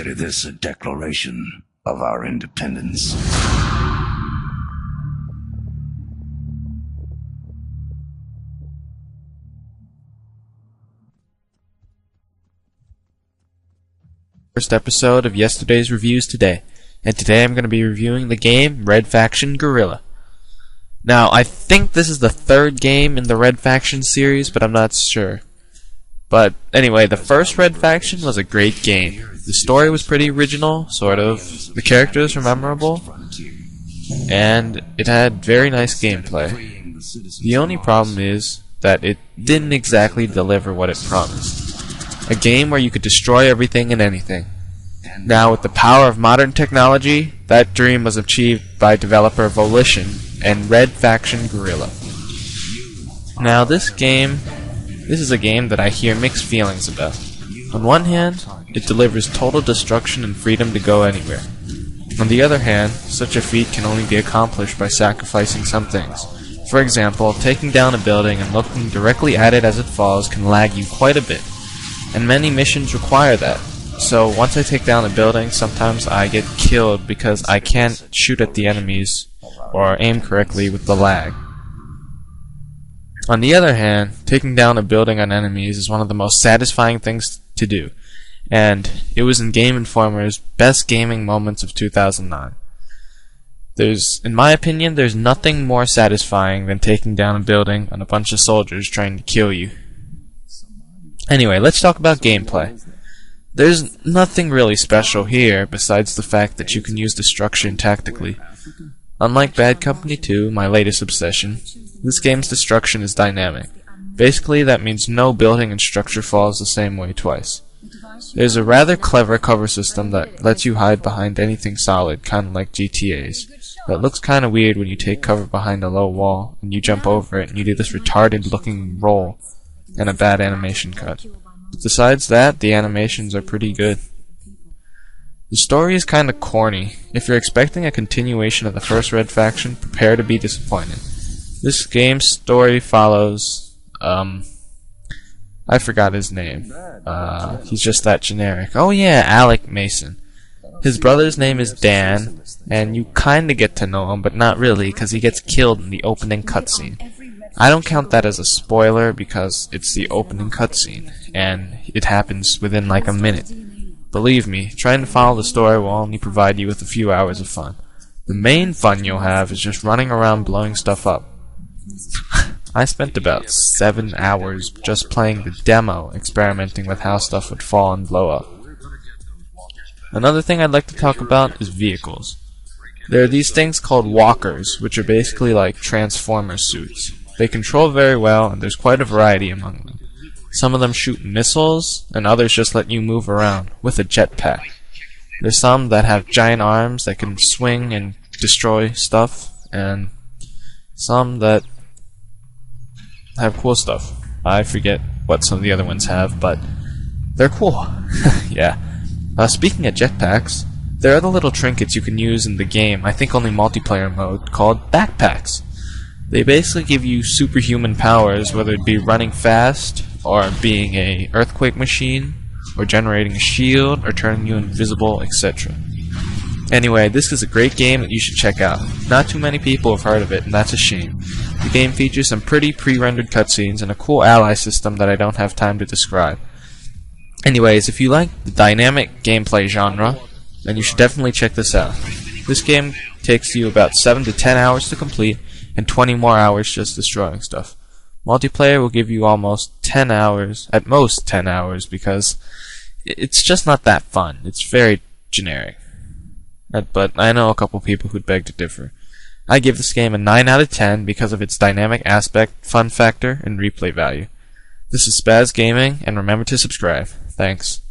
Consider this a declaration of our independence. First episode of yesterday's reviews today, and today I'm going to be reviewing the game Red Faction Guerrilla. Now, I think this is the third game in the Red Faction series, but I'm not sure. But anyway, the first Red Faction was a great game. The story was pretty original, sort of. The characters were memorable, and it had very nice gameplay. The only problem is that it didn't exactly deliver what it promised. A game where you could destroy everything and anything. Now, with the power of modern technology, that dream was achieved by developer Volition and Red Faction Guerrilla. Now, this is a game that I hear mixed feelings about. On one hand, it delivers total destruction and freedom to go anywhere. On the other hand, such a feat can only be accomplished by sacrificing some things. For example, taking down a building and looking directly at it as it falls can lag you quite a bit. And many missions require that. So once I take down a building, sometimes I get killed because I can't shoot at the enemies or aim correctly with the lag. On the other hand, taking down a building on enemies is one of the most satisfying things to do, and it was in Game Informer's best gaming moments of 2009. In my opinion, there's nothing more satisfying than taking down a building on a bunch of soldiers trying to kill you. Anyway, let's talk about gameplay. There's nothing really special here besides the fact that you can use destruction tactically. Unlike Bad Company 2, my latest obsession, this game's destruction is dynamic. Basically, that means no building and structure falls the same way twice. There's a rather clever cover system that lets you hide behind anything solid, kinda like GTA's. But it looks kinda weird when you take cover behind a low wall, and you jump over it, and you do this retarded looking roll, and a bad animation cut. Besides that, the animations are pretty good. The story is kinda corny. If you're expecting a continuation of the first Red Faction, prepare to be disappointed. This game's story follows, I forgot his name. He's just that generic. Oh yeah, Alec Mason. His brother's name is Dan, and you kinda get to know him, but not really, because he gets killed in the opening cutscene. I don't count that as a spoiler because it's the opening cutscene, and it happens within like a minute. Believe me, trying to follow the story will only provide you with a few hours of fun. The main fun you'll have is just running around blowing stuff up. I spent about 7 hours just playing the demo, experimenting with how stuff would fall and blow up. Another thing I'd like to talk about is vehicles. There are these things called walkers, which are basically like Transformer suits. They control very well, and there's quite a variety among them. Some of them shoot missiles, and others just let you move around with a jetpack. There's some that have giant arms that can swing and destroy stuff, and some that have cool stuff. I forget what some of the other ones have, but they're cool. Yeah. Speaking of jetpacks, there are the little trinkets you can use in the game, I think only multiplayer mode, called backpacks. They basically give you superhuman powers, whether it be running fast, or being a earthquake machine, or generating a shield, or turning you invisible, etc. Anyway, this is a great game that you should check out. Not too many people have heard of it, and that's a shame. The game features some pretty pre-rendered cutscenes and a cool ally system that I don't have time to describe. Anyways, if you like the dynamic gameplay genre, then you should definitely check this out. This game takes you about 7 to 10 hours to complete, and 20 more hours just destroying stuff. Multiplayer will give you almost 10 hours, at most 10 hours, because it's just not that fun. It's very generic. But I know a couple people who'd beg to differ. I give this game a 9 out of 10 because of its dynamic aspect, fun factor, and replay value. This is Spaz Gaming, and remember to subscribe. Thanks.